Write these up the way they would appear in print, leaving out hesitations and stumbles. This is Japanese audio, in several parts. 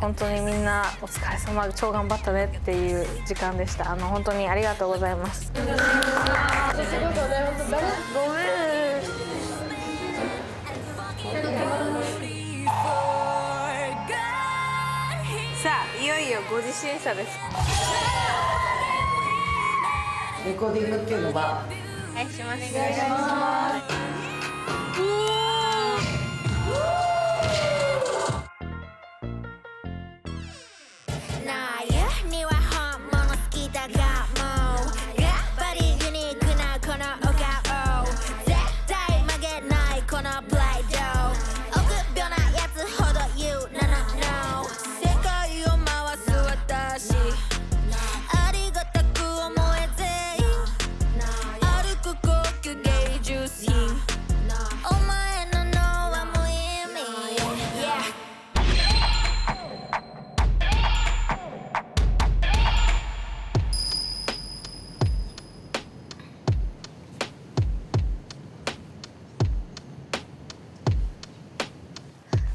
本当にみんなお疲れ様、超頑張ったねっていう時間でした。本当にありがとうございます。ごめん。さあ、いよいよ5次審査です。レコーディングっていうのはお願いします。お願いします。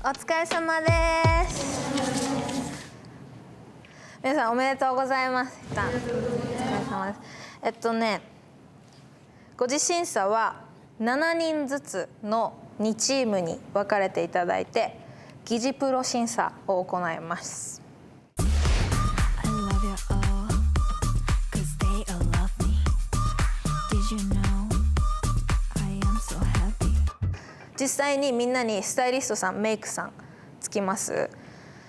お疲れ様です。皆さんおめでとうございます。お疲れ様です。5次審査は7人ずつの2チームに分かれていただいて疑似プロ審査を行います。実際にみんなにスタイリストさん、メイクさんつきます。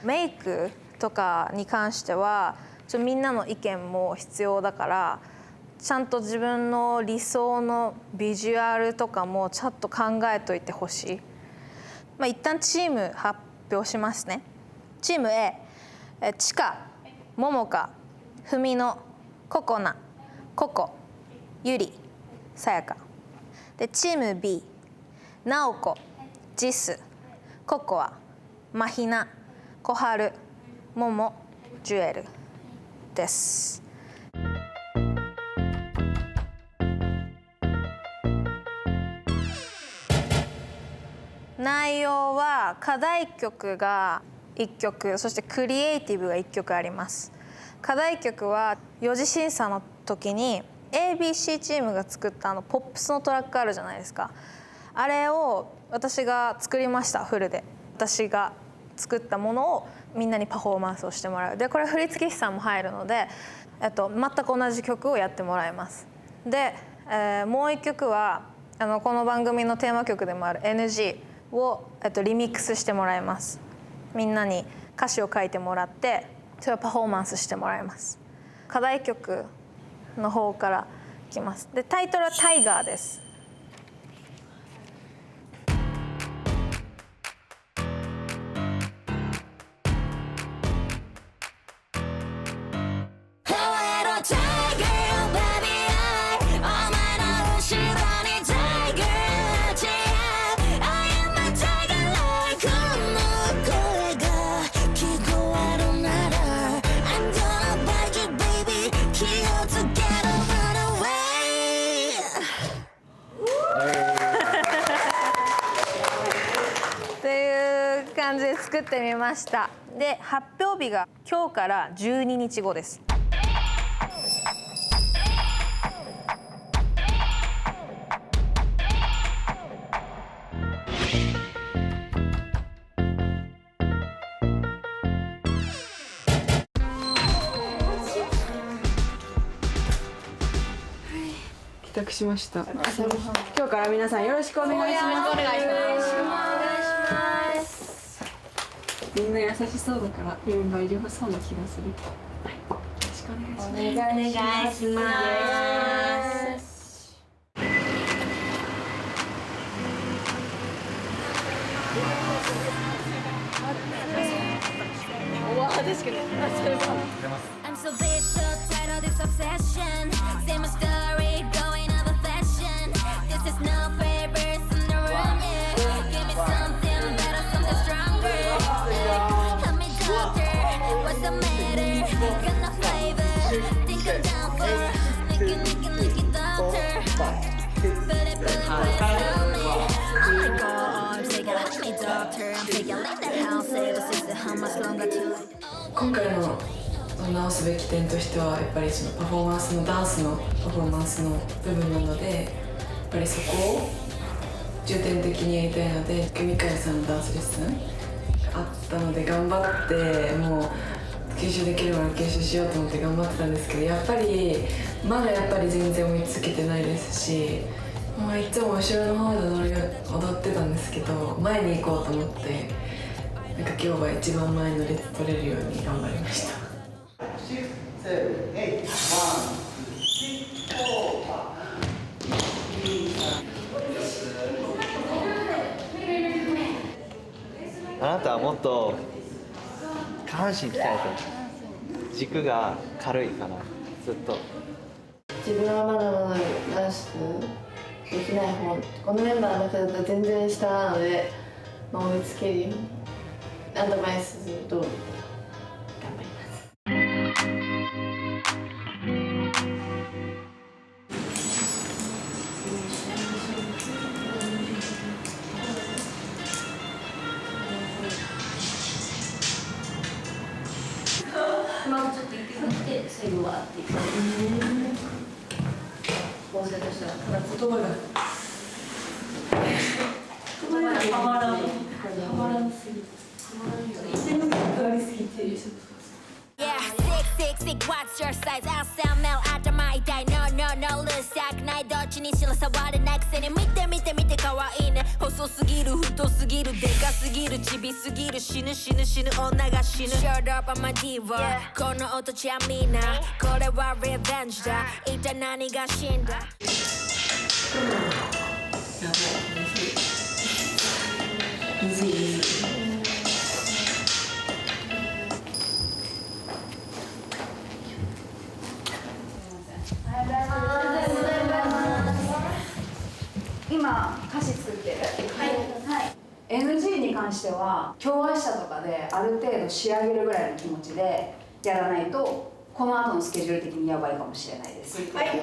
メイクとかに関してはみんなの意見も必要だから、ちゃんと自分の理想のビジュアルとかもちゃんと考えといてほしい。一旦チーム発表しますね。チーム A、ちか、ももか、ふみの、ここな、ここ、ゆり、さやか。でチーム B、なおこ、ジス、ココア、まひな、こはる、もも、ジュエルです。内容は課題曲が1曲、そしてクリエイティブが1曲あります。課題曲は4次審査の時に ABC チームが作ったポップスのトラックあるじゃないですか。あれを私が作りました。フルで私が作ったものをみんなにパフォーマンスをしてもらう。でこれ振付師さんも入るので、全く同じ曲をやってもらいます。で、もう一曲はこの番組のテーマ曲でもある NG を、リミックスしてもらいます。みんなに歌詞を書いてもらってそれをパフォーマンスしてもらいます。課題曲の方からいきます。でタイトルはタイガーです。感じで作ってみました。で発表日が今日から12日後です。帰宅しました。今日から皆さんよろしくお願いします。みんな優しそうだからメンバーいればそうな気がする。はい、よろしくお願いします。お願いします。I'm so big, so tired of this obsession. Same story, going over fashion. This is no favors in the room, yeah. Give me something better, something stronger. Help me, doctor, what's the matter? Got no flavor, think I'm down for Nicky, doctor. Put it on me. Oh my God, I'm taking, help me, doctor. I'm taking, leave the house, say this is how much longer till 今回の直すべき点としてはやっぱりそのパフォーマンスのダンスのパフォーマンスの部分なので、やっぱりそこを重点的にやりたいので、ミカエルさんのダンスレッスンがあったので頑張ってもう吸収できるもの吸収しようと思って頑張ってたんですけど、やっぱりまだ全然追いつけてないですし、いつも後ろの方で踊ってたんですけど、前に行こうと思って、なんか今日は一番前の列取れるように頑張りました。あなたはもっと下半身鍛えて、軸が軽いかな、ずっと。自分はまだまだダンスできない方、このメンバーの中だと全然下なので、追いつけるようにアドバイスすると頑張ります。まずちょっと一曲見て最後はっていう感じ。構成としてはただ言葉がはまらんすぎて、一点の曲ありすぎて。Yeah, sick, what's your size? I'll sell mail 頭痛い No, うるさくない、どっちにしろ触れないくせに見て可愛いね。細すぎる、太すぎる、でかすぎる、ちびすぎる、死ぬ女が死ぬ。 Shut up, I'm a diva、この音じゃみんな、これは revenge だ、一体何が死んだ。むずい。今歌詞作ってる？はい。NG に関しては今日明日とかである程度仕上げるぐらいの気持ちでやらないとこの後のスケジュール的にやばいかもしれないです。はい。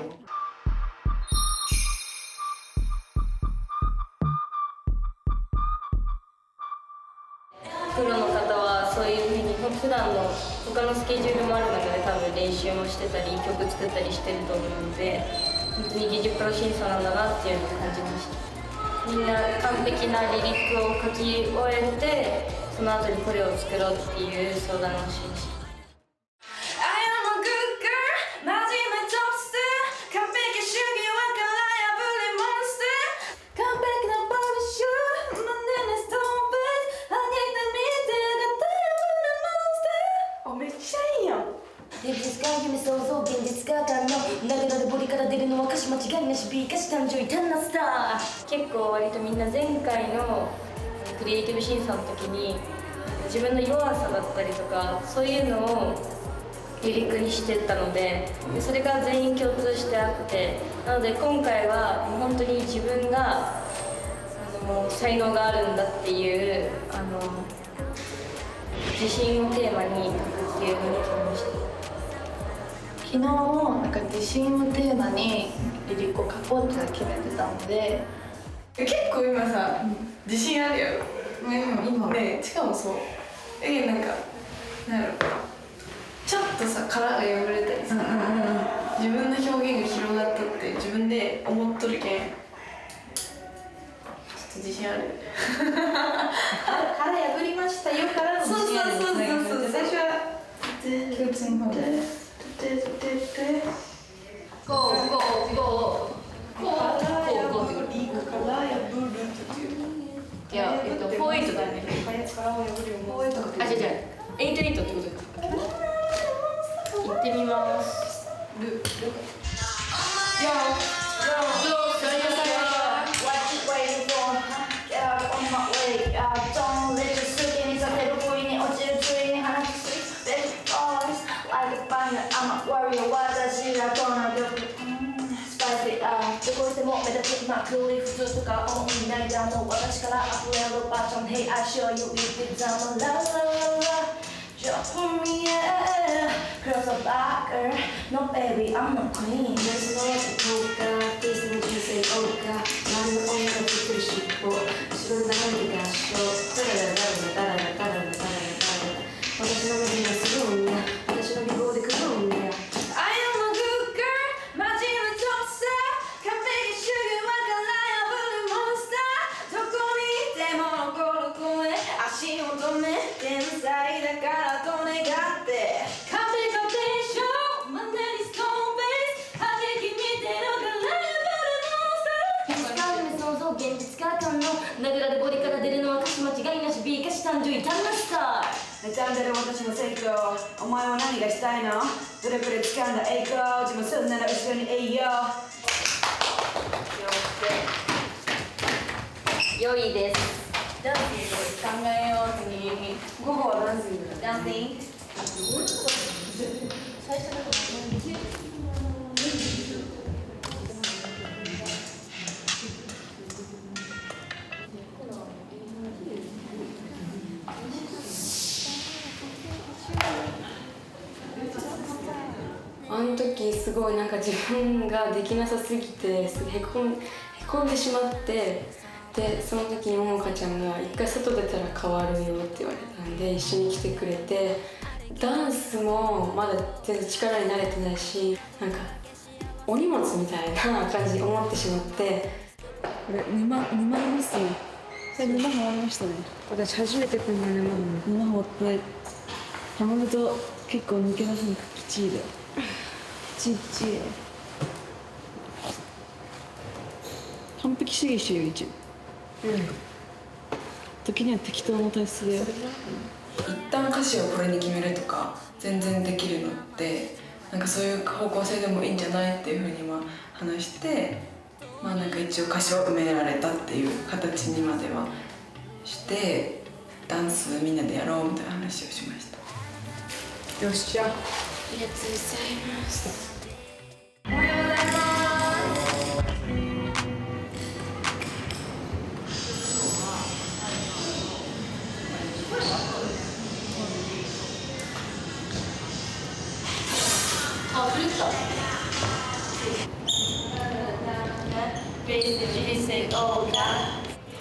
プロの方はそういうふうに普段の他のスケジュールもある中で多分練習もしてたり曲作ったりしてると思うので、本当に技術プロ審査なんだなっていうのを感じました。みんな完璧なリリックを書き終えて、その後にこれを作ろうっていう相談をしました。現実が夢想像現実が当たるのだけどボディから出るのは歌詞間違いなし B 歌詞誕生異端なスター。結構割とみんな前回のクリエイティブ審査の時に自分の弱さだったりとかそういうのをリリックにしてったので、それが全員共通してあって、なので今回は本当に自分が才能があるんだっていう自信をテーマに書くっていうふうに決めました。昨日もなんか自信をテーマにリリックを書こうって決めてたので、結構今さ、自信あるやろ。今ね、しかもそう。なんかなんやろ。ちょっとさ殻が破れたりさ、自分の表現が広がったって自分で思っとるけん。ちょっと自信ある。腹破りましたよからの自信ある。そう最初は共通の方で。いや、48だね。あ、違う、88ってことか。行ってみます。どこしても目立つまくり普通とか思いないだもう私から溢れるパッション Hey I show you it is I'm a la la la la Jump for me yeah Girls are backer No baby I'm not queen There's no way to talk up This is what you say oh god 何の女が作る尻尾後ろで何で合唱タラララララララララララララ私の目にはすぐいう楽しさ妬んでる私の成功お前は何がしたいの努力で掴んだ栄光自分するなら後ろに栄養良いです。ダンス考えよう次午後はダンスダンシング最初のことあの時すごいなんか自分ができなさすぎてすごいへこんでしまってでその時にももかちゃんが一回外出たら変わるよって言われたんで一緒に来てくれてダンスもまだ全然力に慣れてないしなんかお荷物みたいな感じに思ってしまってこれ沼いますね。これ沼ハマりましたね。私初めてこんな沼ハマってない。ハマると結構抜け出すのがきちいだよ。きちい。完璧主義してるよ一応。時には適当な体質で。一旦歌詞をこれに決めるとか全然できるのってなんかそういう方向性でもいいんじゃないっていうふうに話してまあなんか一応歌詞を埋められたっていう形にまではしてダンスみんなでやろうみたいな話をしました。よっしゃ。ありがとうございます。おはようございますあ、古田。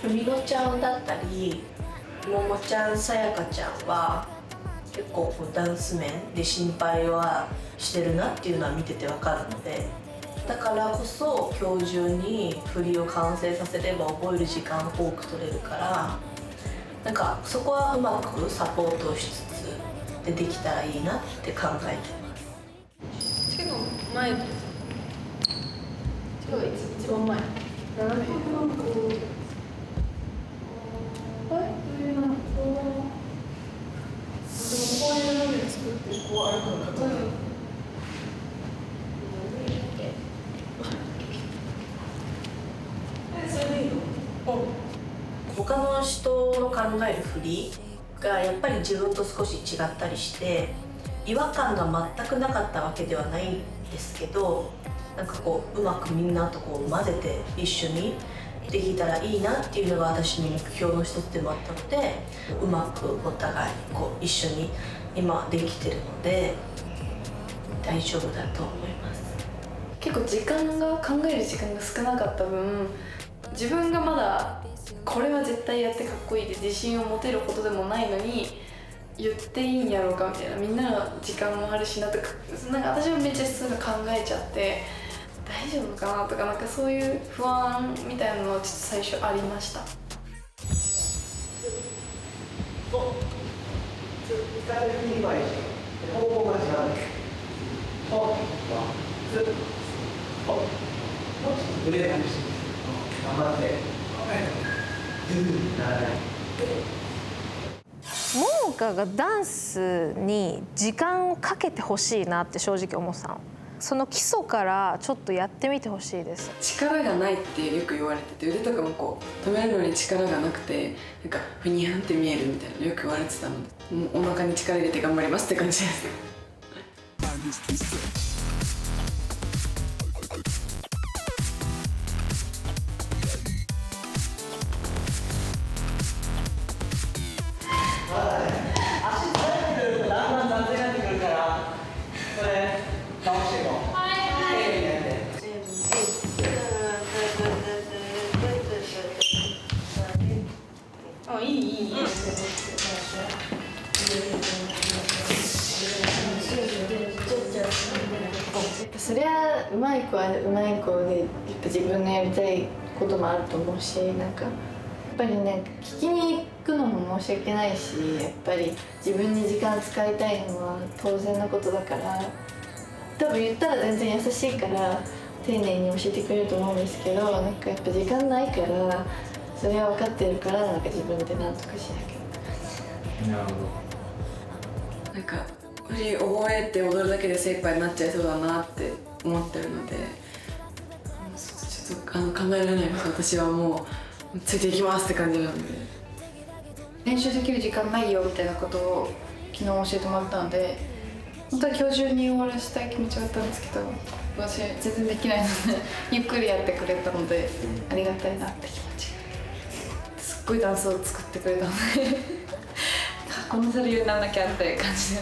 ふみのちゃんだったりももちゃんさやかちゃんは結構ダンス面で心配はしてるなっていうのは見ててわかるのでだからこそ今日中に振りを完成させれば覚える時間多く取れるからなんかそこはうまくサポートしつつできたらいいなって考えてます。手の前で。手が一番前斜め他の人の考える振りがやっぱり自分と少し違ったりして違和感が全くなかったわけではないんですけどなんかこううまくみんなとこう混ぜて一緒にできたらいいなっていうのが私の目標の一つでもあったのでうまくお互いこう一緒に今できてるので大丈夫だと思います。結構考える時間が少なかった分自分がまだこれは絶対やってかっこいいで自信を持てるほどでもないのに言っていいんやろうかみたいなみんなの時間もあるしなとかなんか私はめっちゃそういうの考えちゃって大丈夫かなとかなんかそういう不安みたいなのはちょっと最初ありました。ももかがダンスに時間をかけてほしいなって正直思ってたの。その基礎からちょっとやってみてほしいです。力がないってよく言われてて腕とかもこう止めるのに力がなくてなんかふにゃんって見えるみたいなのよく言われてたのでもうお腹に力入れて頑張りますって感じです。そりゃうまい子はうまい子でやっぱ自分のやりたいこともあると思うしなんかやっぱりね聞きに行くのも申し訳ないしやっぱり自分に時間使いたいのは当然のことだから多分言ったら全然優しいから丁寧に教えてくれると思うんですけどなんかやっぱ時間ないからそれは分かってるからなんか自分でなんとかしなきゃって感じ。なるほど。なんか振り覚えて踊るだけで精一杯になっちゃいそうだなって思ってるので、ちょっと考えられないです。私はもうついていきますって感じなんで。練習できる時間ないよみたいなことを昨日教えてもらったので、本当は今日中に終わらせたい気持ちがあったんですけど、私全然できないのでゆっくりやってくれたのでありがたいなって気持ち、すっごいダンスを作ってくれたのでこなせるようにならなきゃって感じで。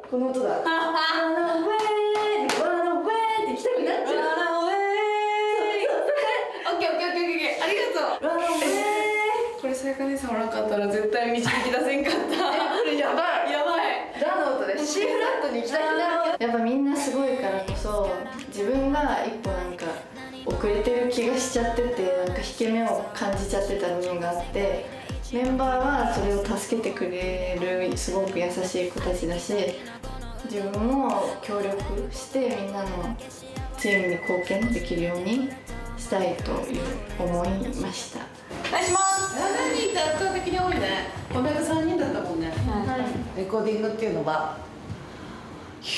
この音だ。Run away, run away って行きたくなっちゃう。Run away。オッケーオッケーオッケーオッケー。ありがとう。Run away。これさやか姉さんおらんかったら絶対導き出せんかった。これやばいやばい。ラの音で C フラットに行きたくなる。やっぱみんなすごいからこそ自分が一歩なんか遅れてる気がしちゃってて、なんか引け目を感じちゃってた部分があって。メンバーはそれを助けてくれるすごく優しい子たちだし、自分も協力してみんなのチームに貢献できるようにしたいという思いました。お願いします。7人って圧倒的に多いね。この間3人だったもんね、レコーディングっていうのは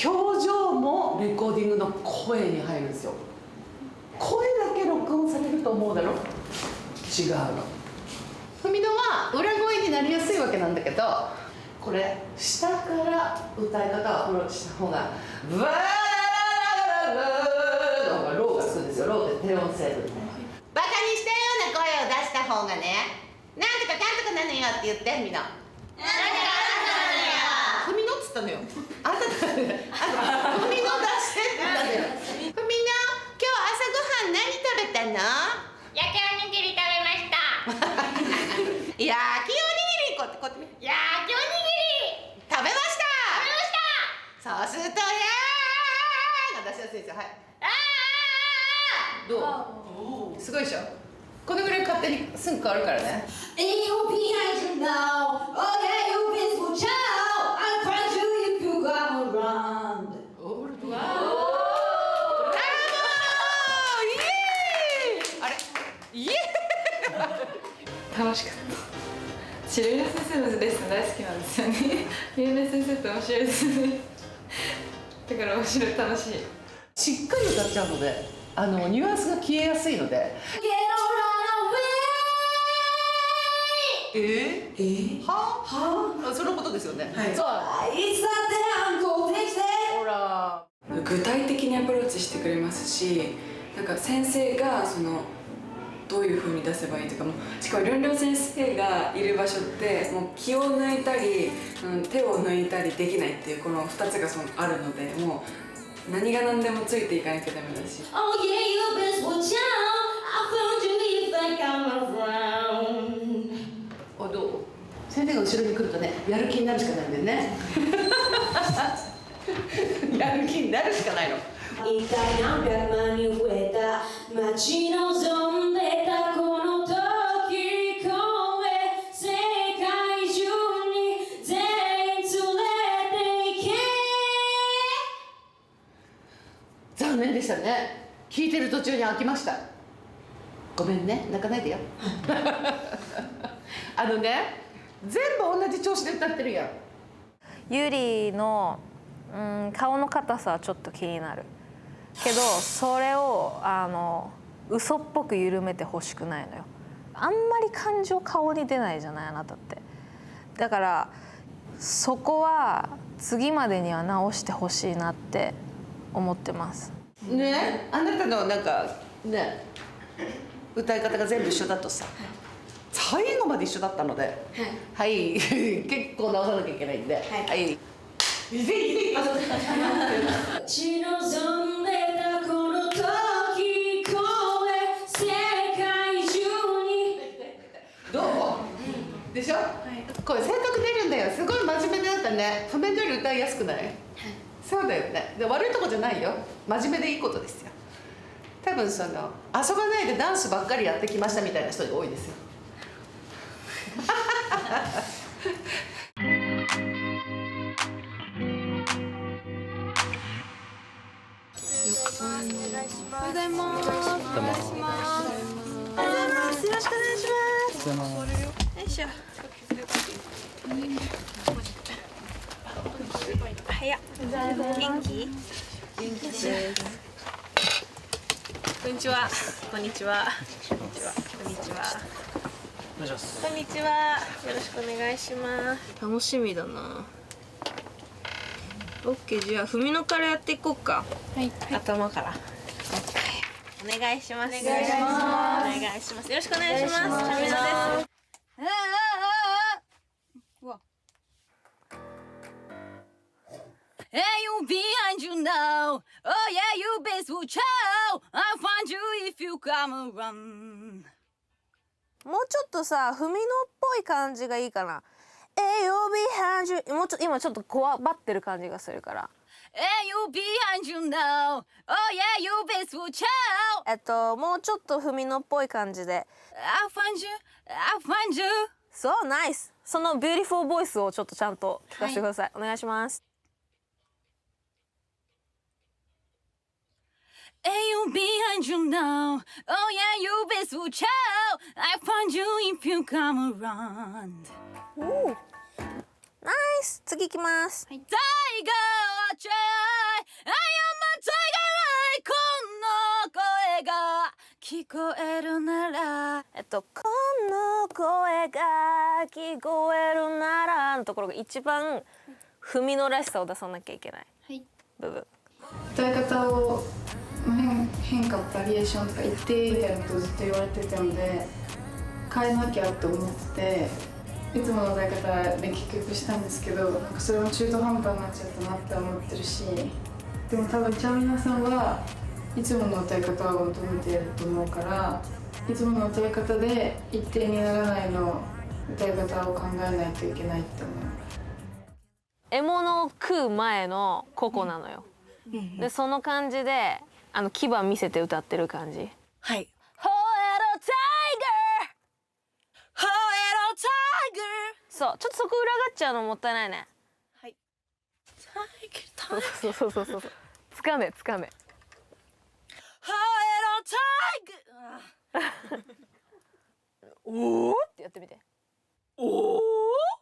表情もレコーディングの声に入るんですよ。声だけ録音されると思うだろ。違うの。ふみのは裏声になりやすいわけなんだけど、これ下から歌い方はアプローチした方がブワーの方がローがつくんですよ。ローって低音成分。バカにしたような声を出した方がね、なんとかかんとかなのよって言ってみんな。ふみのっつったのよ。あんただね。ふみの出してって言ったのよ。ふみの、今日朝ごはん何食べたの？焼きおにぎり食べました。焼きおにぎりこうやって焼きおにぎり食べました。食べました。そうするとが出しやすいですよ。はい。どう？すごいでしょ。このぐらい勝手にすぐ変わるからね。楽しかった。私レイナ先生のレッスン大好きなんですよね。レイナ先生って面白いですね。だから面白い、楽しい。しっかり歌っちゃうので、ニュアンスが消えやすいので。はそのことですよね。はい。そう。ほら。具体的にアプローチしてくれますし、なんか先生がそのどういう風に出せばいいとかも、しかもりょんりょん先生がいる場所ってもう気を抜いたり、手を抜いたりできないっていうこの2つがあるので、もう何が何でもついていかなきゃダメだし。どう？先生が後ろに来るとね、やる気になるしかないんだよね。やる気になるしかないの。一体何百万人増えた待ち望んでたこの時越え、世界中に全員連れて行け。残念でしたね。聞いてる途中に飽きました。ごめんね、泣かないでよ。全部同じ調子で歌ってるやん。ゆりの、顔の硬さはちょっと気になるけど、それを嘘っぽく緩めてほしくないのよ。あんまり感情顔に出ないじゃない、あなたって。だからそこは次までには直してほしいなって思ってますね。あなたのなんかね、歌い方が全部一緒だとさ、最後まで一緒だったので、はい、結構直さなきゃいけないんで、はい。待ち望んでたこの時越え、世界中に。どう？でしょ？これ性格出るんだよ。すごい真面目だったね。譜面通り歌いやすくない？そうだよね。で悪いとこじゃないよ。真面目でいいことですよ。多分その遊ばないでダンスばっかりやってきましたみたいな人が多いですよ。こんにちは。こんにちは。こんにちは。こんにちは。こんにちは。よろしくお願いします。楽しみだな。オッケー、じゃあふみのからやっていこうか。はい。頭から。お願いします。お願いします。お願いします。よろしくお願いします。ふみのです。Hey, you behind you now. Oh yeah, you best watch out. I'll find you if you come around. もうちょっとさ、ふみのっぽい感じがいいかな。You'll be behind you。もうちょっと今ちょっとこわばってる感じがするから。Hey, you behind you now. Oh yeah, you best watch out. もうちょっとふみのっぽい感じで。I'll find you. I'll find you. そう、ナイス。そのビューティフォーボイスをちょっとちゃんと聞かせてください。お願いします。Hey, you behind you now. Oh yeah, you best watch out. I'll find you if you come around. おお。ナイス。次行きます。Tiger, watch out. I am a tiger. この声が聞こえるなら。この声が聞こえるならのところが一番ふみのらしさを出さなきゃいけない部分。歌い方を変化バリエーションとか一定みたいなことをずっと言われてたので変えなきゃって思ってていつもの歌い方で結局したんですけどなんかそれも中途半端になっちゃったなって思ってるしでも多分ちゃんみなさんはいつもの歌い方を求めてると思うからいつもの歌い方で一定にならないの歌い方を考えないといけないって思います。獲物を食う前のココなのよ。でその感じで牙見せて歌ってる感じ。はい。そう、ちょっとそこ裏返っちゃうのもったいないね。はい。そうそうそうそう。つかめつかめ。おおってやってみて。おお。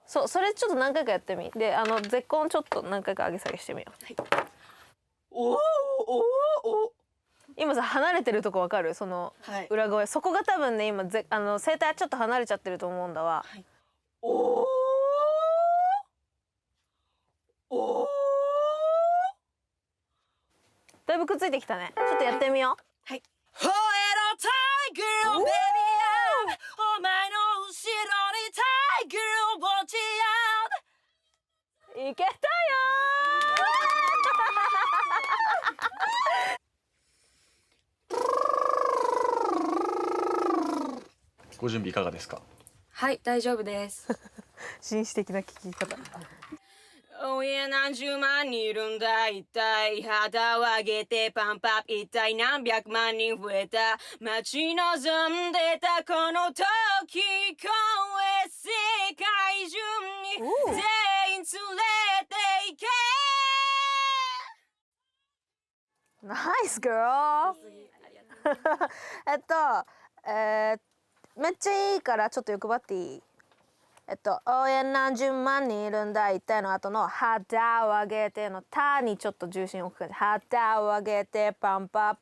そう、それちょっと何回かやってみ。で、絶好ちょっと何回か上げ下げしてみよう。はい。おおおお。今さ離れてるとこわかる？その裏声、そこが多分ね今声帯ちょっと離れちゃってると思うんだわ。はい、おお。だいぶくっついてきたね。ちょっとやってみよう。はい。いけたよご準備いかがですか？はい、大丈夫です。紳士的な聞き方。おや何十万人いるんだ一体旗を上げてパンプアップ一体何百万人増えた待ち望んでたこの時声世界中に全員連れて行けナイスガールめっちゃいいからちょっと欲張っていい？おや何十万人いるんだ一体の後の旗を上げてのたにちょっと重心を置く感じ。旗を上げてパンプアップ。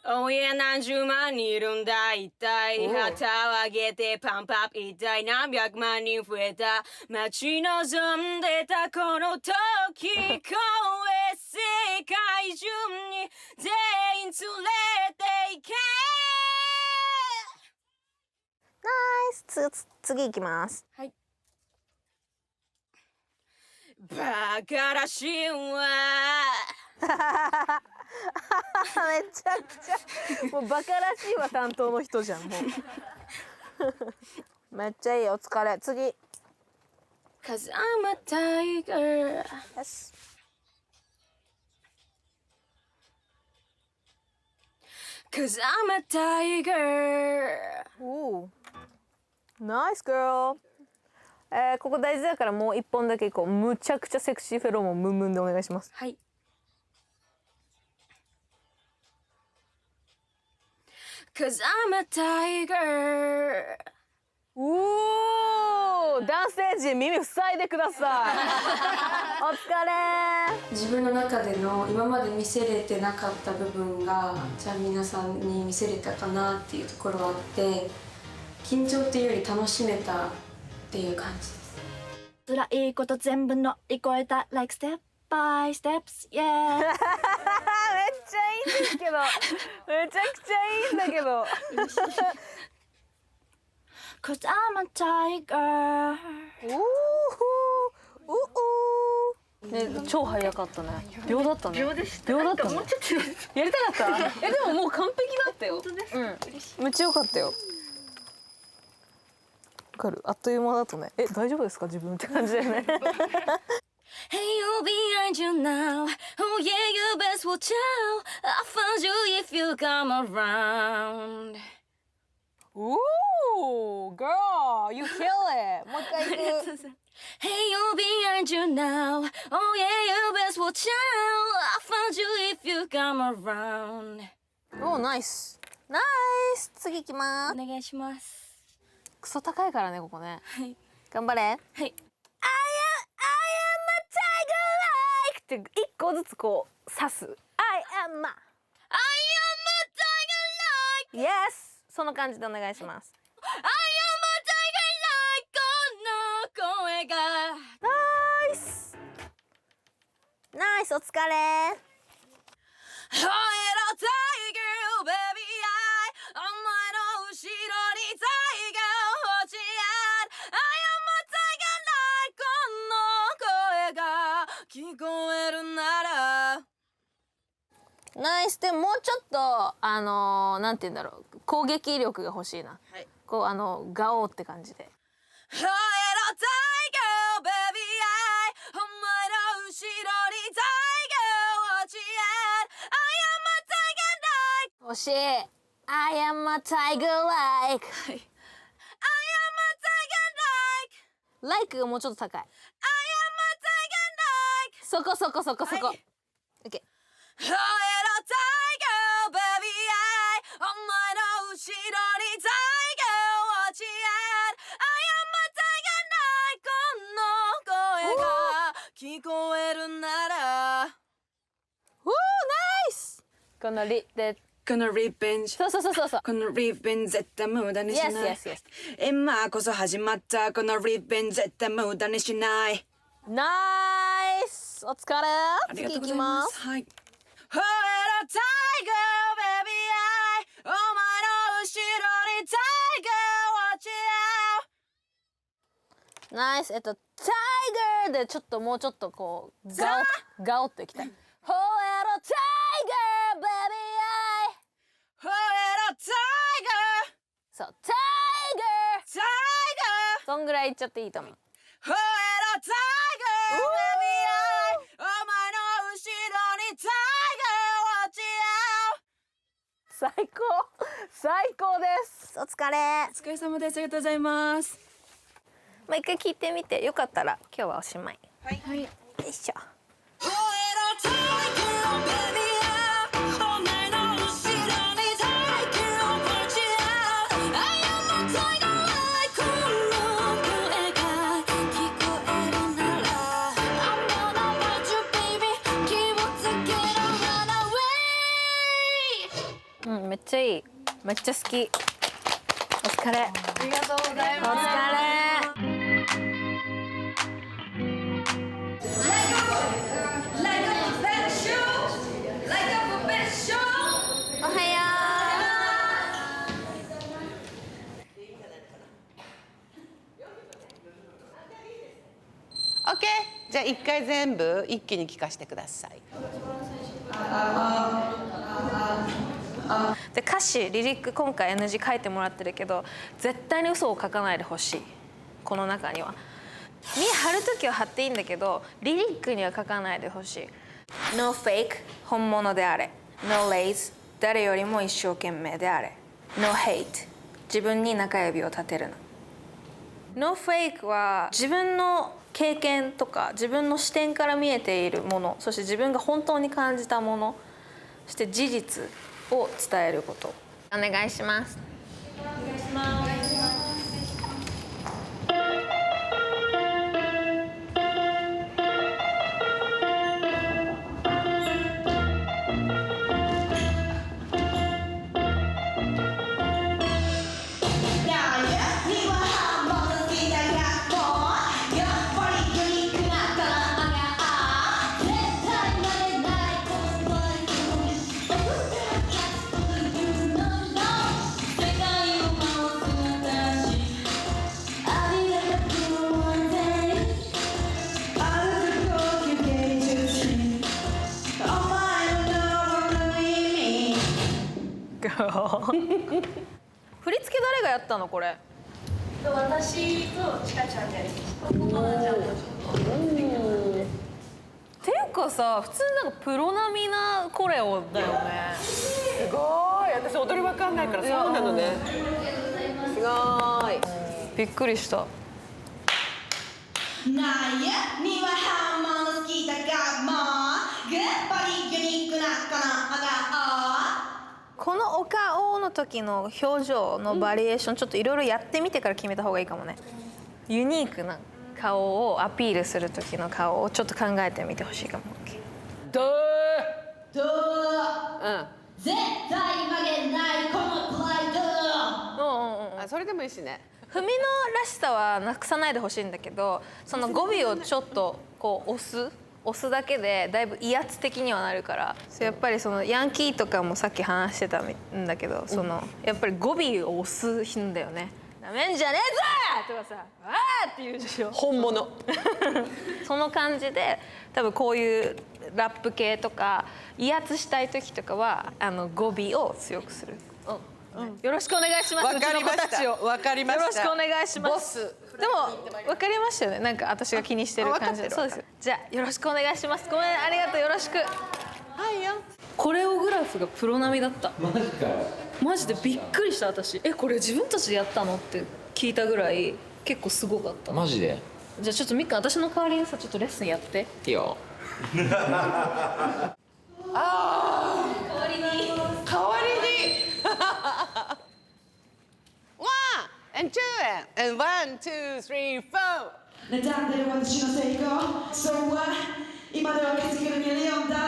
おや何十万人いるんだ一体旗を上げてパンプアップ一体何百万人増えた待ち望んでたこの時声世界中に全員連れて行けナイス。次行きます。はい。バカらしいわめちゃくちゃもうバカらしいわ担当の人じゃんもうめっちゃいい。お疲れ。次。 Cause I'm a tiger. Yes. Cause I'm a tiger. おお。ナイス girl。ここ大事だからもう一本だけこうむちゃくちゃセクシーフェロモンムンムンでお願いします。はい。Cause I'm a tiger. おお、男性陣耳塞いでください。お疲れ。自分の中での今まで見せれてなかった部分がじゃあ皆さんに見せれたかなっていうところはあって、緊張っていうより楽しめたっていう感じです。辛いこと全部乗り越えた like step by steps yeah めっちゃいいんですけど、めちゃくちゃいいんだけど。Cause I'm a tiger おお。ね、超早かったね。秒だったね。秒でした。秒だったね。やりたかった。でももう完璧だったよ。本当です。うん。めっちゃ良かったよ。わかる。あっという間だとね。大丈夫ですか自分って感じだよね。Hey, you behind you now. Oh yeah, you best watch out. I found you if you come around. Ooh, girl, you kill it. もう一回行く。 Hey, you behind you now. Oh yeah, you best watch out. I found you if you come around. おー、ナイス。ナイス。次行きます。お願いします。クソ高いからね、ここね。はい。頑張れ。はい。I am a tiger like って一個ずつこう刺す。I am a tiger like Yes その感じでお願いします。 I am a tiger like この声がナイスナイスお疲れ。 Oh, yeah, tiger, baby,お前の後ろに tiger 落ちある I am a tiger like この声が聞こえるなら。ナイス。でももうちょっとなんて言うんだろう、攻撃力が欲しいな。はい。こうガオーって感じで。 Oh, yeah, tiger, baby, お前の後ろに tiger 落ちある I am a tiger like 惜しい。I am a tiger like はい。I am a tiger like like がもうちょっと高い。 I am a tiger like そこそこそこそこ。はい OK。 Oh, yeah, tiger, baby, お前の後ろに tiger 落ちある I am a tiger like この声が聞こえるなら。おー、ナイス。このでこのリベンジ、そうそうそうそうそう。このリベンジ絶対無駄にしない。 Yes, yes, yes. 今こそ始まったこのリベンジ絶対無駄にしない。ナイス。お疲れ。ありがとうございます。はい。Oh, yeah, tiger, baby, お前の後ろに tiger 落ちある。ナイス。タイガーでちょっともうちょっとこうガオっといきたい。ほえろタイガーベビー。 Oh, yeah, tiger, そう、タイガー。 tiger, そんぐらいいっちゃっていいと思う。 oh, yeah, tiger, baby, お前の後ろに tiger 落ちある。最高最高です。お疲れ。お疲れ様です。ありがとうございます。もう一回聞いてみて、よかったら今日はおしまい。はい。はい。よいしょ。うん、めっちゃいい。めっちゃ好き。お疲れ。ありがとうございおます。疲れ。おはよオッケー。じゃあ一回全部一気に聞かせてください。で歌詞リリック今回 NG 書いてもらってるけど絶対に嘘を書かないでほしい。この中には見張る時は張っていいんだけどリリックには書かないでほしい。 No fake 本物であれ No lays 誰よりも一生懸命であれ。No hate。自分に中指を立てるな。No fake は自分の経験とか自分の視点から見えているもの、そして自分が本当に感じたもの、そして事実を伝えること。お願いします。振り付け誰がやったのこれ？私とちかちゃんでやりました。っていうかさ、普通になんかプロ並みなコレオだよね。すごい。私踊りわかんないからそうなのね。すごい。びっくりした。なんやにはハーモンの好きだがもうグッバリユニークなこのお顔。このお顔の時の表情のバリエーション、ちょっといろいろやってみてから決めた方がいいかもね。ユニークな顔をアピールする時の顔をちょっと考えてみてほしいかも。どう？絶対曲げないこのプライド。あ、それでもいいしね。文野らしさはなくさないでほしいんだけど、その語尾をちょっとこう押すだけでだいぶ威圧的にはなるから、やっぱりそのヤンキーとかもさっき話してたんだけど、そのやっぱり語尾を押すんだよね。なめんじゃねえぞとかさ、わーって言うでしょ。本物。その感じで多分こういうラップ系とか威圧したい時とかは語尾を強くする。よろしくお願いします。わかりました。うちの子たちをわかりました。よろしくお願いします。ボス。でも分かりましたよね。なんか私が気にしてる感じで。そうですよ。じゃあよろしくお願いします。ごめん、ありがとう、よろしく。はいよ。コレオグラフがプロ並みだった。マジかよ。マジでびっくりした私。これ自分たちでやったのって聞いたぐらい結構すごかった。マジで？じゃあちょっとみっか私の代わりにさちょっとレッスンやって。いいよ。ああ。代わりに。And two and 1, 2, 3, 4。妬んでる私の成功 So what 今では稼げるミリオンダラ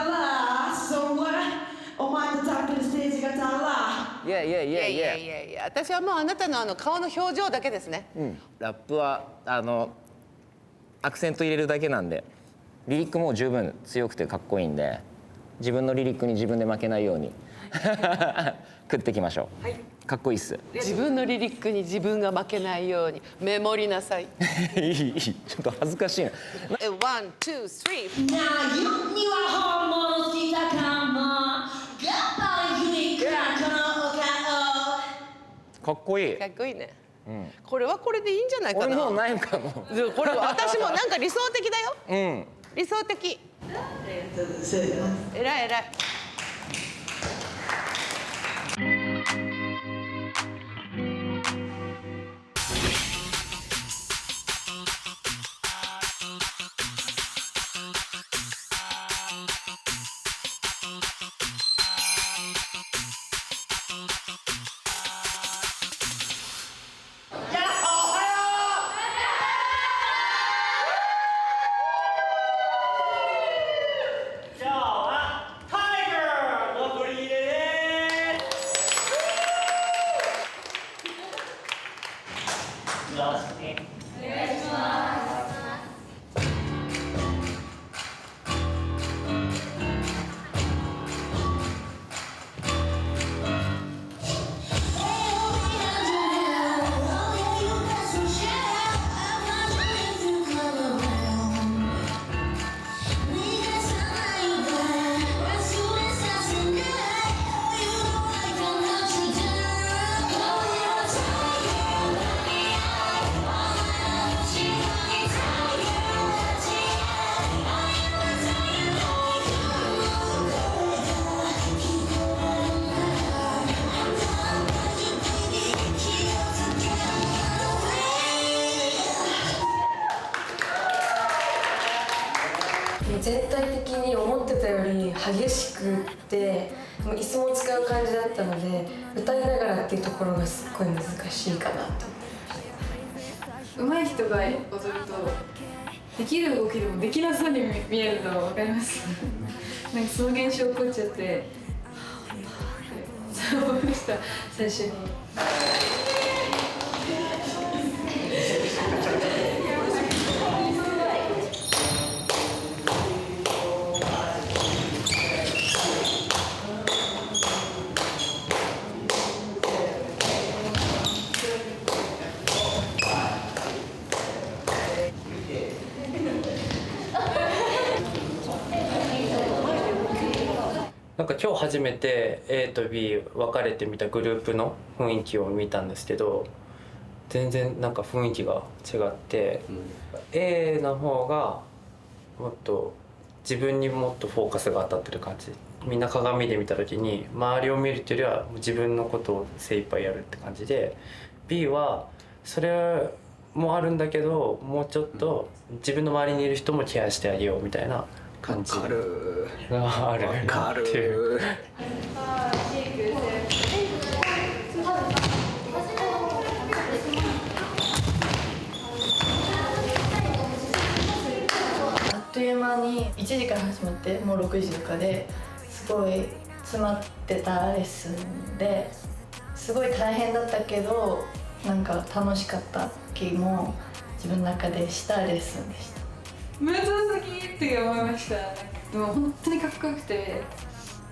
ー So what お前とタップるステージが足らいや私はもうあなたの顔の表情だけですね。ラップはアクセント入れるだけなんで、リリックも十分強くてかっこいいんで、自分のリリックに自分で負けないように食っていきましょう。はい、かっこいいっす。自分のリリックに自分が負けないようにメモりなさい。いいちょっと恥ずかしいな。1, 2, 3。なゆには本物したかもガッパーユニークなこのお顔。かっこいい。かっこいいね。これはこれでいいんじゃないかな。俺もうないかも。これ私もなんか理想的だよ。理想的。偉い偉い。今日は体激しくってもう椅子も使う感じだったので、歌いながらっていうところがすっごい難しいかなと。上手い人が踊るとできる動きでもできなそうに見えるの分かりますなんかその現象起こっちゃってそう思いました最初に。なんか今日初めて A と B 分かれてみたグループの雰囲気を見たんですけど、全然なんか雰囲気が違って、A の方がもっと自分にもっとフォーカスが当たってる感じ。みんな鏡で見た時に周りを見るっていうよりは自分のことを精一杯やるって感じで、 B はそれもあるんだけどもうちょっと自分の周りにいる人もケアしてあげようみたいな感じがあるっていう。あっという間に1時から始まってもう6時とかですごい詰まってたレッスンですごい大変だったけどなんか楽しかった気も自分の中でしたレッスンでした。ムード好きって思いました。でも本当にかっこよくて、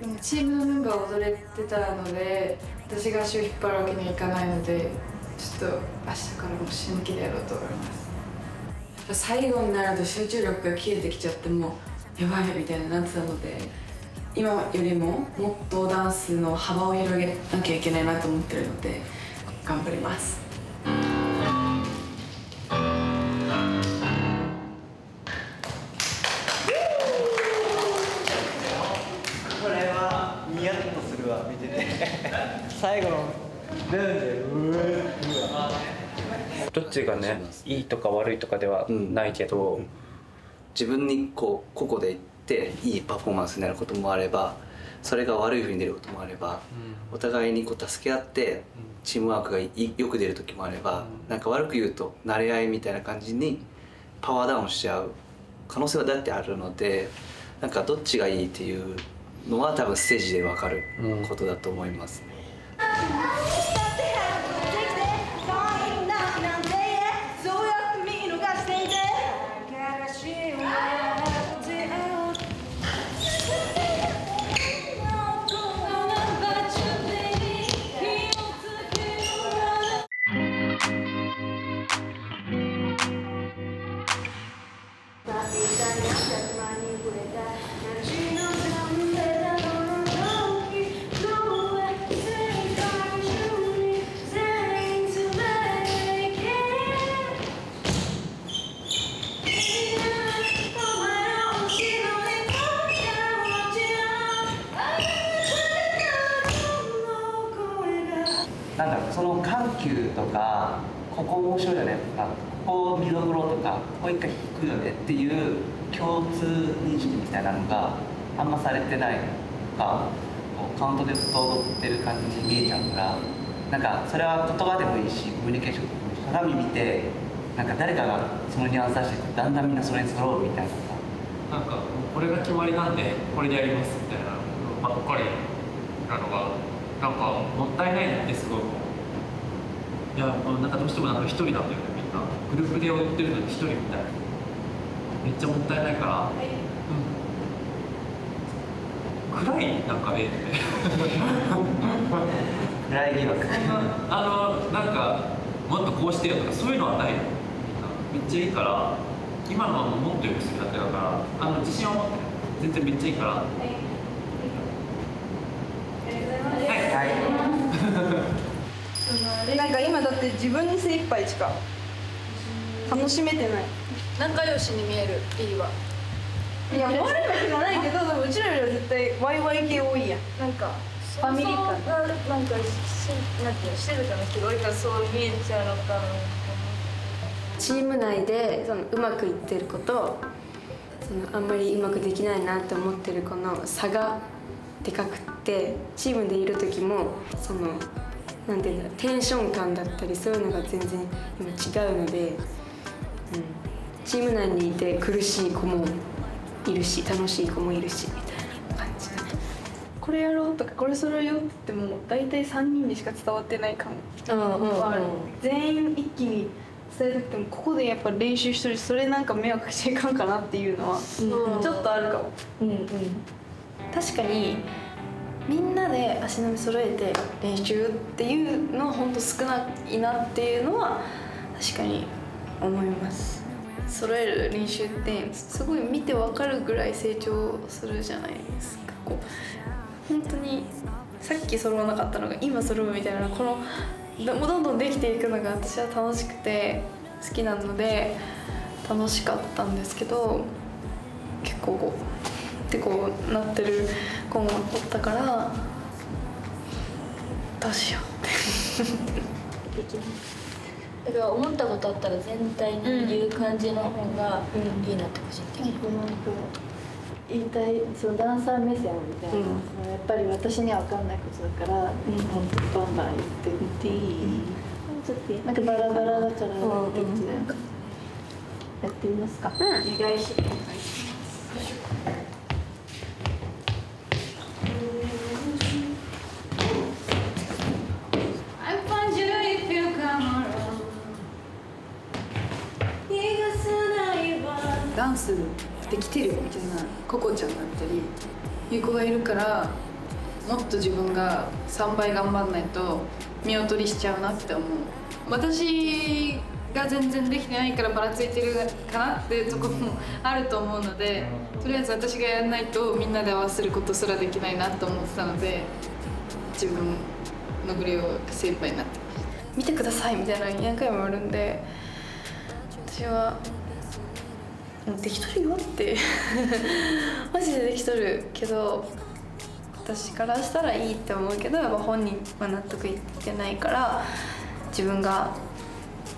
でもチームのメンバー踊れてたので私が足を引っ張るわけにはいかないので、ちょっと明日からも死ぬ気でやろうと思います。やっぱ最後になると集中力が切れてきちゃってもうやばいみたいになってたので、今よりももっとダンスの幅を広げなきゃいけないなと思ってるので頑張ります。これはニヤッとするわ見てて最後のルーンでどっちがねいいとか悪いとかではないけど、自分にこう個々でいっていいパフォーマンスになることもあれば、それが悪い風に出ることもあれば、お互いにこう助け合ってチームワークがよく出る時もあれば、なんか悪く言うと慣れ合いみたいな感じにパワーダウンしちゃう可能性はだってあるので、なんかどっちがいいっていうのは多分ステージで分かることだと思います。なんだろう、その緩急とかここ面白いよねとかここ見どころとかここ一回引くよねっていう共通認識みたいなのがあんまされてないとか、こうカウントでずっと踊ってる感じに見えちゃうから、なんかそれは言葉でもいいしコミュニケーションでもいいし、鏡見てなんか誰かがそのニュアンス出していくとだんだんみんなそれに揃うみたいなさ、なんかこれが決まりなんでこれでやりますみたいなのばっかりなのがなんかもったいないってすごい。いやなんかどうしてもなんか一人なんだよね、みんなグループで踊ってるのに一人みたいな、めっちゃもったいないから、暗いなんかって暗い疑惑なんかもっとこうしてよとかそういうのはないの。みんなめっちゃいいから、今のままもっと良くするだけだから、自信を持って全然めっちゃいいから。なんか今だって自分に精一杯しか楽しめてない。仲良しに見える B は。いや思われるわけじゃないけど、でもうちらよりは絶対ワイワイ系多いやん。なんかファミリー感なんかなんていうの静かな人が多いからそう見えちゃうのかな。チーム内でうまくいってる子とあんまりうまくできないなって思ってる子の差がでかくって、チームでいる時もなんていうんだろう、テンション感だったりそういうのが全然今違うので、チーム内にいて苦しい子もいるし楽しい子もいるしみたいな感じだね。これやろうとかこれ揃えようって言っても大体3人にしか伝わってないかも。全員一気に伝えたくてもここでやっぱ練習しとるし、それなんか迷惑かしていかんかなっていうのはちょっとあるかも。確かにみんなで足並み揃えて練習っていうのは本当少ないなっていうのは確かに思います。揃える練習ってすごい見て分かるぐらい成長するじゃないですか。こう本当にさっき揃わなかったのが今揃うみたいな、このどんどんできていくのが私は楽しくて好きなので楽しかったんですけど、結構こうってこうなってる子もおったからどうしようってだから思ったことあったら全体に言う感じの方がいいなって個人的に思う。言いたいそのダンサー目線みたいな、やっぱり私には分かんないことだから、もっとバンバン言ってみていい？なんかバラバラだからやってみますか。お願いします。ダンスできてるみたいなココちゃんだったりいう子がいるから、もっと自分が3倍頑張んないと見劣りしちゃうなって思う。私が全然できてないからばらついてるかなっていうところもあると思うので、とりあえず私がやらないとみんなで合わせることすらできないなと思ってたので、自分のグレーを精一杯になって見てくださいみたいな何回もあるんで、私はできとるよってマジでできとるけど、私からしたらいいって思うけど、やっぱ本人は納得いってないから、自分が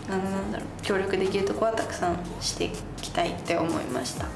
なんだろう、協力できるとこはたくさんしていきたいって思いました。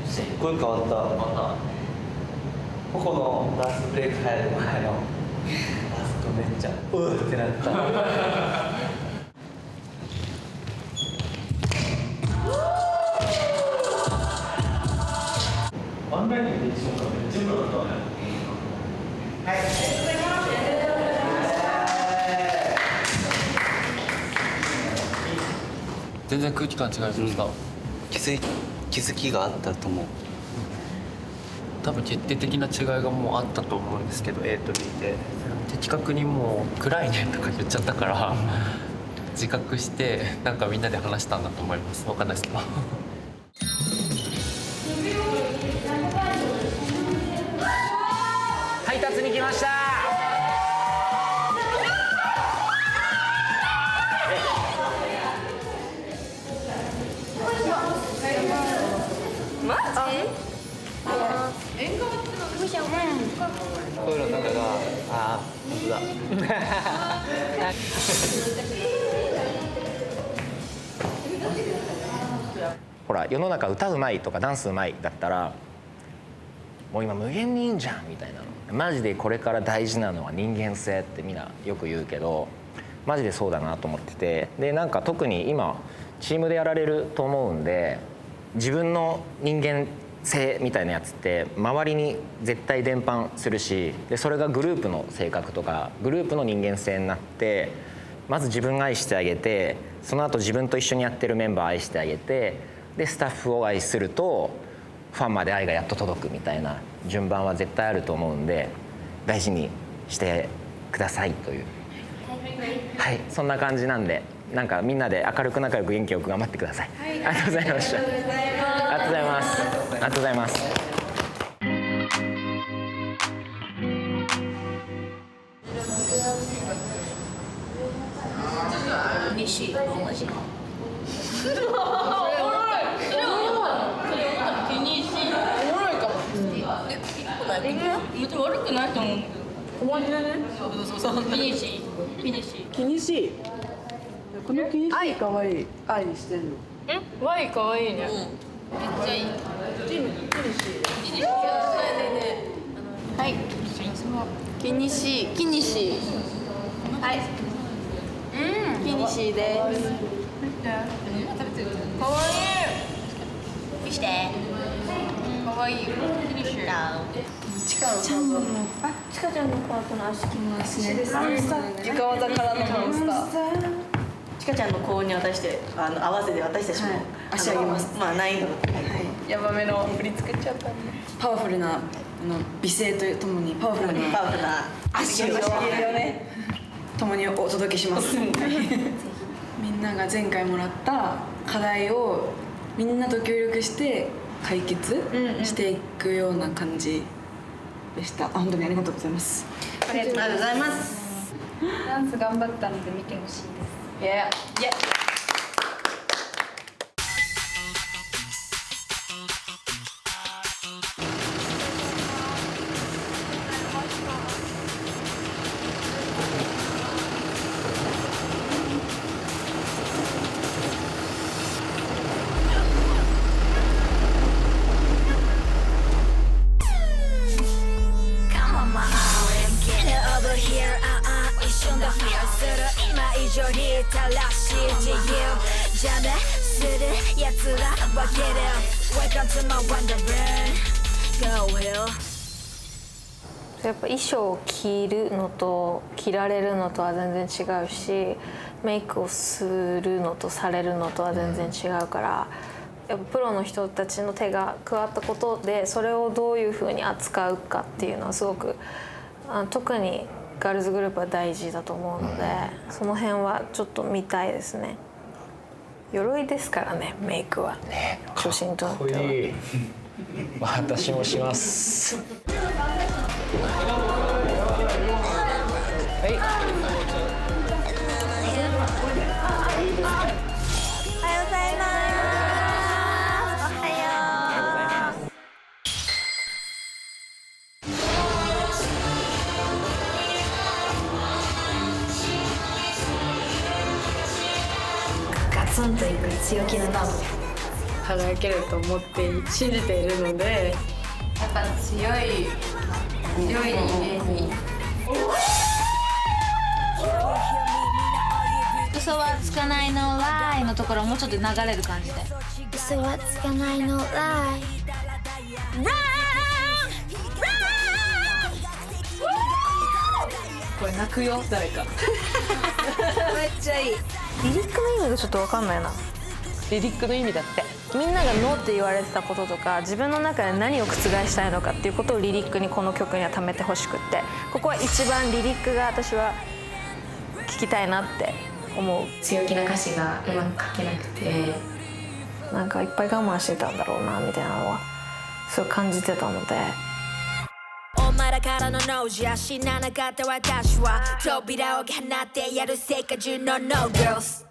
すっごい変わった。ここのラストブレイク入る前のラストめっちゃうーってなった。ワンラインで一緒かめっちゃ良かったね。はい。全然空気感違いました。気づきがあったと思う。多分決定的な違いがもうあったと思うんですけど、 A と B で的確にもう暗いねとか言っちゃったから自覚してなんかみんなで話したんだと思います。わかんないですけど配達に来ました。マジ？声の中が本当だ。ほら世の中歌うまいとかダンスうまいだったらもう今無限にいいんじゃんみたいなの。マジでこれから大事なのは人間性ってみんなよく言うけど、マジでそうだなと思ってて、でなんか特に今チームでやられると思うんで、自分の人間性みたいなやつって周りに絶対伝播するし、でそれがグループの性格とかグループの人間性になって、まず自分が愛してあげて、その後自分と一緒にやってるメンバー愛してあげて、でスタッフを愛するとファンまで愛がやっと届くみたいな順番は絶対あると思うんで、大事にしてくださいという、はい、そんな感じなんで、なんかみんなで明るく仲良く元気よく頑張ってください。ありがとうございました。ありがとうございます。ありがとうございます。西ローマ字。別に悪くないと思うんだけど。思い出ね。そうフィニッシー。フィニッシー。気にしい。この気にしい可愛い。愛にしてんの。ワイ可愛いね。めっちゃいい。気にしい。はい。気にしい。気にしい。はい。気にしいです。可愛い。見して。可愛い。フィニッシュ。ちかちゃんのパートナー足きますね。床技からのモンスター。ちかちゃんの高音に私して合わせて私たちも足上げます。まあ難易度ヤバめの振り作っちゃったんで。パワフルな美声とともにパワフルな足を上げるよね。共にお届けします。みんなが前回もらった課題をみんなと協力して解決していくような感じでした。本当にありがとうございます。ありがとうございます。ダンス頑張ったので見てほしいです。Yeah. Yeah. やっぱ衣装を着るのと着られるのとは全然違うし、メイクをするのとされるのとは全然違うから、やっぱプロの人たちの手が加わったことでそれをどういうふうに扱うかっていうのはすごく特にガールズグループは大事だと思うので、その辺はちょっと見たいですね。鎧ですからね、メイクはね、女子にとっては。私もします。はい。おはようございます。おはよう。ガツンといく強気なダンス輝けると思って信じているので、やっぱ強いイメージ。嘘はつかないのライのところもうちょっと流れる感じで。嘘はつかないのライこれ泣くよ誰か。めっちゃいい。リリックの意味がちょっと分かんないな。リリックの意味だって。みんながノーって言われてたこととか、自分の中で何を覆したいのかっていうことをリリックにこの曲には貯めてほしくって、ここは一番リリックが私は聞きたいなって思う。強気な歌詞がうまく書けなくて、なんかいっぱい我慢してたんだろうなみたいなのはそう感じてたので。お前らからのノーじゃ死ななかった私は扉を放ってやる世界中のノーガールズ。